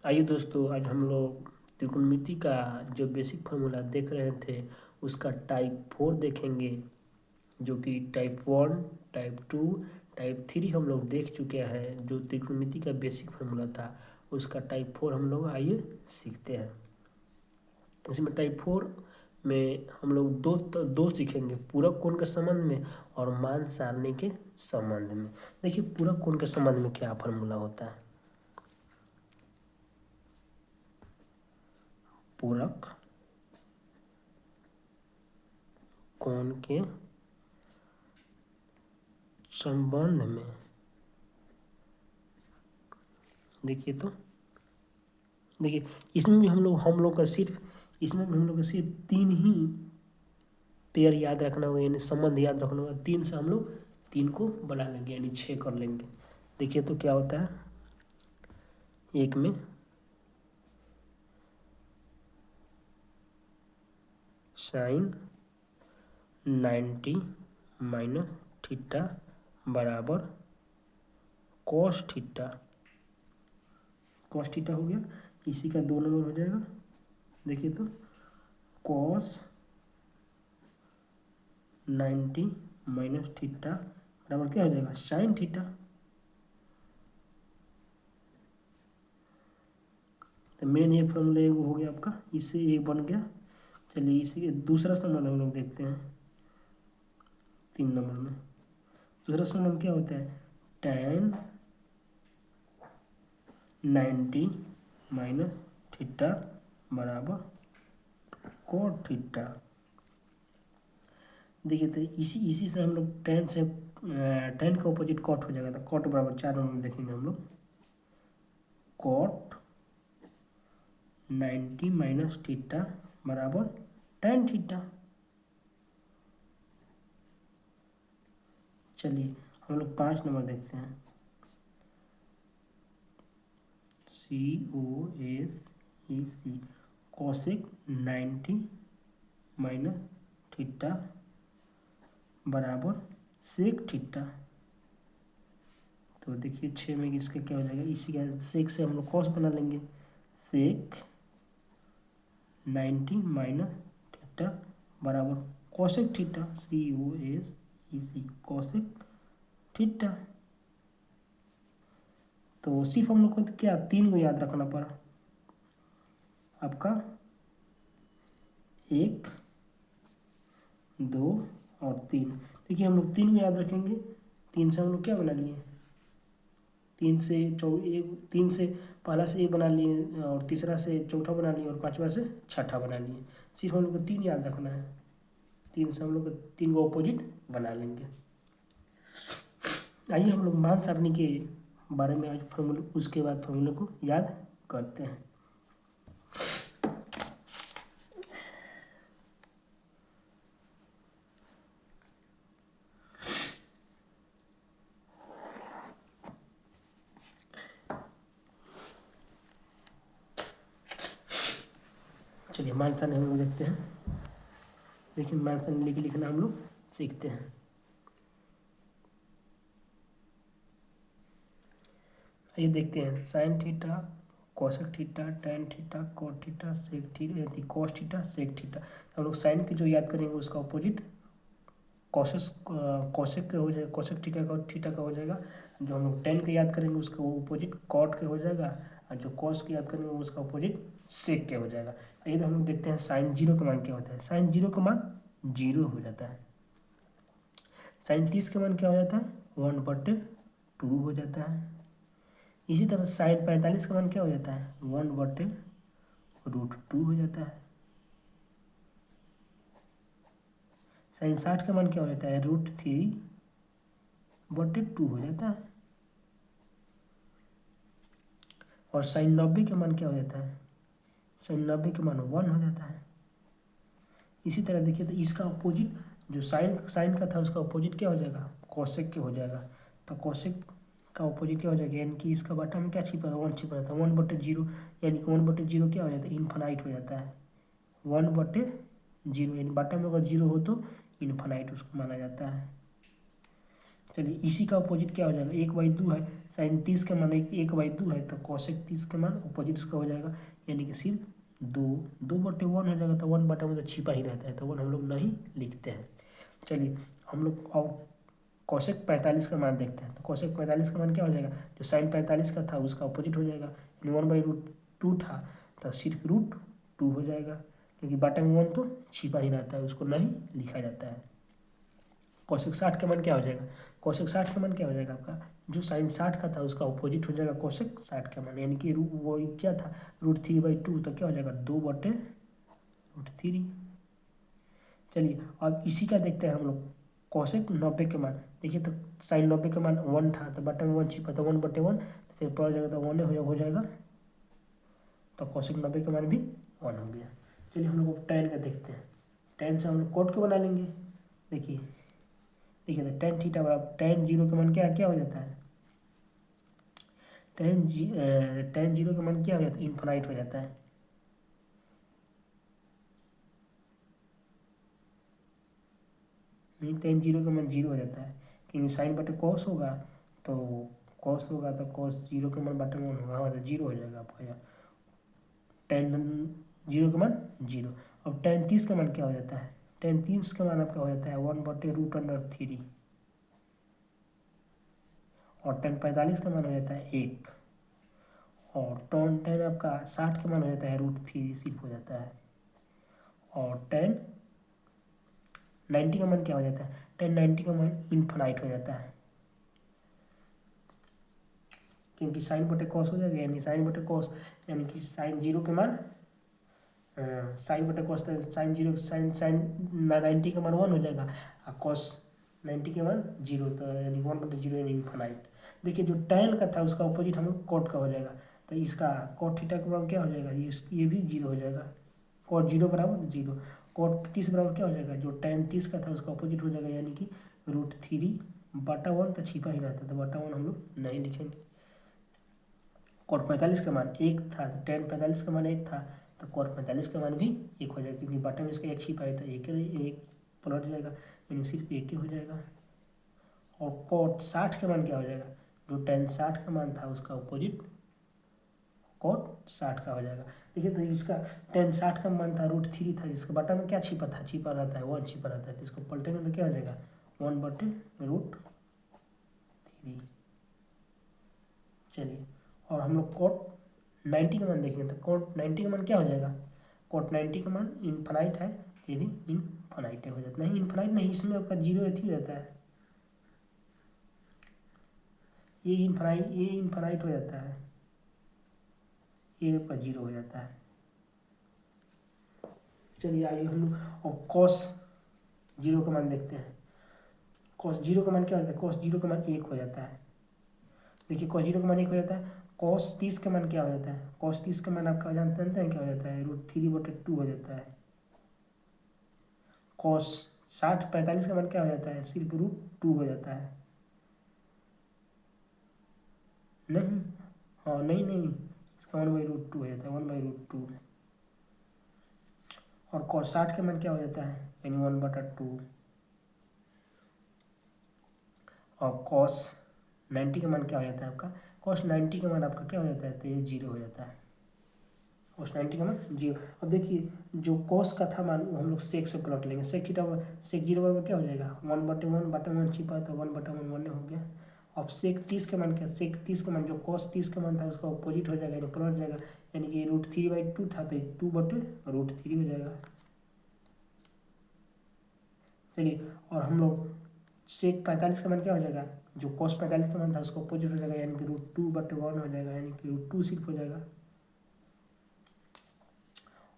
आइए दोस्तों, आज हम लोग त्रिकोणमिति का जो बेसिक फार्मूला देख रहे थे उसका टाइप 4 देखेंगे, जो कि टाइप 1, टाइप 2, टाइप 3 हम लोग देख चुके हैं। जो त्रिकोणमिति का बेसिक फार्मूला था उसका टाइप 4 हम लोग आइए सीखते हैं। इसमें टाइप 4 में हम लोग दो सीखेंगे, पूरक कोण के संबंध में और मान सारणी के संबंध में। देखिए, पूरक कोण के संबंध में क्या फार्मूला होता है। पूरक कोण के संबंध में देखिए इसमें भी हम लोग का सिर्फ 3 ही पेयर याद रखना होगा, यानी संबंध याद रखना होगा। 3 से हम लोग 3 को बना लेंगे, यानी 6 कर लेंगे। देखिए तो क्या होता है, एक में साइन 90 माइनस थीटा बराबर कॉस थीटा। कॉस थीटा हो गया, इसी का 2 नंबर हो जाएगा। देखिए तो कॉस 90 माइनस थीटा बराबर क्या हो जाएगा, साइन थीटा। तो मेन ये फॉर्मूला एक हो गया आपका, इससे एक बन गया। चलिए इसी के दूसरा संबंध हम लोग देखते हैं 3 नंबर में। दूसरा संबंध क्या होता है, tan 90 माइनस थीटा बराबर cot थीटा। देखिए तो इसी से हम लोग tan का ऑपोजिट cot हो जाएगा, तो cot बराबर 4 नंबर में देखेंगे हम लोग, cot 90 माइनस थीटा बराबर tan थीटा। चलिए हम लोग 5 नंबर देखते हैं, COSEC कोसेक 90 माइनस थीटा बराबर सेक थीटा। तो देखिए 6 में इसका क्या हो जाएगा, इसी का सेक से हम लोग कॉस बना लेंगे, सेक 90 माइनस थीटा बराबर cosec theta, COSEC cosec theta. तो सिर्फ हम लोग को क्या 3 को याद रखना पड़ा आपका, 1, 2 और 3। देखिए हम लोग 3 को याद रखेंगे, 3 से हम लोग क्या बना लिए, 3 से पहला से एक बना लिए, और तीसरा से चौथा बना लिए, और 5वां से छठा बना लिए। सिर्फ हम लोग को 3 याद रखना है, 3 से हम लोग 3 को ऑपोजिट बना लेंगे। आइए हम लोग मान सारणी के बारे में आज फॉर्मूले, उसके बाद फॉर्मूले को याद करते हैं। चलिए मान सारणी हम लोग देखते हैं। देखिए मान सारणी लिखना हम लोग सीखते हैं। ये देखते हैं, sine theta, cosec theta, tan theta, cot theta, sec theta, cos theta, sec theta. हम लोग साइन के जो याद करेंगे उसका ऑपोजिट कोसेक का हो जाएगा, कोसेक थीटा का हो जाएगा। जो हम लोग टैन के याद करेंगे उसका ऑपोजिट कॉट के हो जाएगा, और जो कॉस के याद करेंगे उसका ऑपोजिट सेक के हो जाएगा। यदि हम लोग देखते हैं साइन 0 का मान क्या होता है, साइन 0 का मान 0 हो जाता है। साइन 30 का मान क्या हो जाता है, 1/2 हो जाता है। इसी तरह साइन 45 का मान क्या हो जाता है, 1/√2 हो जाता है। साइन 60 का मान क्या हो जाता है, √3/2 हो जाता है। और साइन 90 का मान क्या हो जाता है, साइन 90 का मान 1 हो जाता है। इसी तरह देखिए तो इसका अपोजिट जो साइन का था उसका अपोजिट क्या हो जाएगा, कोसेक के हो जाएगा। तो कोसेक का अपोजिट क्या हो जाएगा, यानी कि इसका बटा में क्या छिपा, 1 छिपा रहता है, 1/0, यानी कि 1/0 क्या हो जाता है, इनफाइनाइट हो जाता है। 1/0 यानी बटा में अगर 0 हो तो इनफाइनाइट उसको माना जाता है। चलिए इसी का अपोजिट क्या हो जाएगा, 1/2 है, साइन 30 का मान 1/2 है, तो कोसेक 30 का मान अपोजिट उसका हो जाएगा, यानी कि सिर्फ 2/1 हो जाएगा। तो 1/1 तो छिपा ही रहता है, तो 1 हम लोग नहीं लिखते हैं। चलिए हम लोग और कोसेक 45 का मान देखते हैं। तो कोसेक 45 का मान क्या हो जाएगा, जो साइन 45 का था उसका अपोजिट हो जाएगा, यानी 1/√2 था तो सिर्फ √2 हो जाएगा, क्योंकि बटा में 1 तो छिपा ही रहता है, उसको नहीं लिखा जाता है। कोसेक 60 का मान क्या हो जाएगा, कोसेक 60 का मान क्या हो जाएगा आपका, जो साइन 60 का था उसका अपोजिट हो जाएगा कोसेक 60 का मान, यानी कि वो क्या था √3/2, तो क्या हो जाएगा 2/√3। चलिए अब इसी का देखते हैं हम लोग कोसेक 90 के मान। देखिए तो साइन 90 का मान 1 था, तो बटा में 1 छिपा, तो 1/1, तो फिर पड़ जाएगा, तो 1 हो जाएगा, तो कोसेक 90 का मान भी 1 हो गया। चलिए हम लोग tan का देखते हैं। tan से हम लोग कोट को बना लेंगे। देखिए देखिए तो tan थीटा बराबर tan 0 का मान क्या क्या हो जाता है, tan 0 का मान क्या हो जाता है, इन्फिनाइट हो जाता है। नहीं, tan 0 का मान 0 हो जाता है, क्योंकि साइन बटे कॉस होगा, तो कॉस होगा तो कॉस 0 का मान बटे 1 होगा, तो 0 हो जाएगा आपका यहाँ। tan 0 का मान 0। अब tan 30 का मान क्या हो जाता है, tan 30 का मान आपका हो जाता है 1/√3, और tan 45 का मान हो जाता है 1, और tan आपका 60 का मान हो जाता है √3 सिर्फ हो जाता है, और tan 90 का मान क्या हो जाता है, tan 90 का मान इन्फिनाइट हो जाता है, क्योंकि साइन बटे कॉस हो जाएगा, यानी साइन बटे कॉस, यानी कि साइन 0 के मान साइन बटे कॉस, साइन 0 साइन 90 का मान 1 हो जाएगा, और कॉस 90 के मान 0, तो यानी 1/0 यानी इन्फिनाइट। देखिए जो tan का था उसका अपोजिट हम लोग कॉट का हो जाएगा, तो इसका कॉट थीटा का बराबर क्या हो जाएगा, ये भी 0 हो जाएगा, कॉट 0 बराबर 0। कॉट 30 बराबर क्या हो जाएगा, जो tan 30 का था उसका अपोजिट हो जाएगा, यानी कि √3/1, तो छिपा ही रहता है, तो बटा 1 हम लोग नहीं लिखेंगे। कॉट 45 का मान 1 था, तो tan 45 का मान 1 था, तो कॉट 45 का मान भी 1 हो जाएगा, क्योंकि बटा में इसका 1 छिपा है, तो एक पलट जाएगा, यानी सिर्फ 1 ही हो जाएगा। और कॉट 60 का मान क्या हो जाएगा, जो tan 60 का मान था उसका अपोजिट कॉट 60 का हो जाएगा। देखिए तो इसका tan 60 का मान था √3 था, इसका बटा में क्या छिपा था, छिपा रहता है 1 छिपा रहता है, तो इसको पलटेंगे तो क्या हो जाएगा 1/√3। चलिए और हम लोग कॉट 90 का मान देखेंगे, तो कॉट 90 का मान क्या हो जाएगा, कॉट 90 का मान इन्फिनाइट है, ये भी इन्फिनाइट हो जाता है, नहीं इन्फिनाइट नहीं, इसमें आपका 0 ही रहता है, ये इन्फिनाइट हो जाता है, ये आपका 0 हो जाता है। चलिए आइए हम लोग और कॉस 0 का मान देखते हैं। कॉस 0 का मान क्या होता है, कॉस 0 का मान 1 हो जाता है। देखिए कॉस 0 का मान 1 हो जाता है। कॉस 30 का मान क्या हो जाता है, कॉस 30 का मान आपका जानते हैं क्या हो जाता है, √3/2 हो जाता है। कॉस 45 का मान क्या हो जाता है, सिर्फ √2 हो जाता है। नहीं, हाँ नहीं, इसका 1/√2 हो जाता है, 1/√2। और कॉस 60 का मान क्या हो जाता है, यानी 1/2। और कॉस 90 का मान क्या हो जाता है आपका, कॉस 90 का मान आपका क्या हो जाता है, तो ये 0 हो जाता है, कॉस 90 का मान 0। अब देखिए जो कॉस का था मान वो हम लोग सेक से प्लॉट लेंगे, सेक 0 बराबर क्या हो जाएगा 1/1 छिपा, तो 1/1 1 हो गया। अब सेक 30 का मान क्या, सेक 30 का मान जो कॉस 30 का मान था उसका अपोजिट हो जाएगा, यानी पलट जाएगा, यानी कि √3/2 था, तो 2/√3 हो जाएगा। चलिए और हम लोग सेक 45 का मान क्या हो जाएगा, जो कॉस 45 का मान था उसका अपोजिट हो जाएगा, यानी कि √2/1 हो जाएगा, यानी कि √2 सिर्फ हो जाएगा।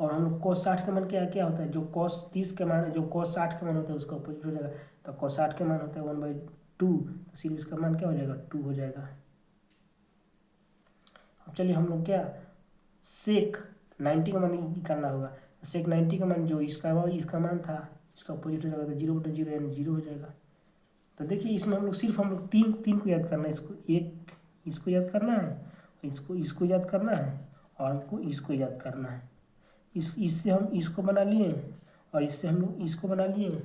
और हम लोग cos 60 का मान क्या क्या होता है, जो cos 30 का मान है, जो cos 60 का मान होता है उसका अपोजिट हो जाएगा, तो cos 60 का मान होता है 1/2, तो सिर्फ इसका मान क्या हो जाएगा 2 हो जाएगा। अब चलिए हम लोग क्या सेक 90 का मान निकालना होगा, सेक 90 का मान जो इसका मान था इसका अपोजिट हो जाएगा, तो 0/0 यानी 0 हो जाएगा। तो देखिए इसमें हम लोग तीन तीन को याद करना है, इसको याद करना है, इसको याद करना है, और हमको इसको याद करना है। इससे हम इसको बना लिए, और इससे हम लोग इसको बना लिए,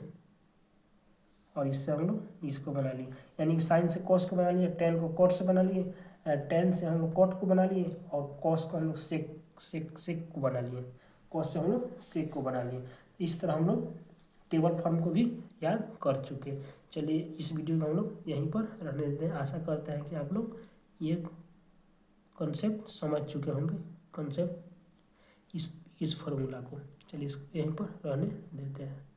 और इससे हम लोग इसको बना लिए, यानी कि साइन से कॉस को बना लिए, टेन को कॉट से बना लिए, टेन से हम लोग कॉट को बना लिए और कॉस को हम लोग सेक को बना लिए, कॉस से हम लोग सेक को बना लिए। इस तरह हम लोग टेबल फॉर्म को भी याद कर चुके। चलिए इस वीडियो को हम लोग यहीं पर रहने देते हैं। आशा करते हैं कि आप लोग ये कॉन्सेप्ट समझ चुके होंगे, कॉन्सेप्ट इस फार्मूला को। चलिए इसको यहीं पर रहने देते हैं।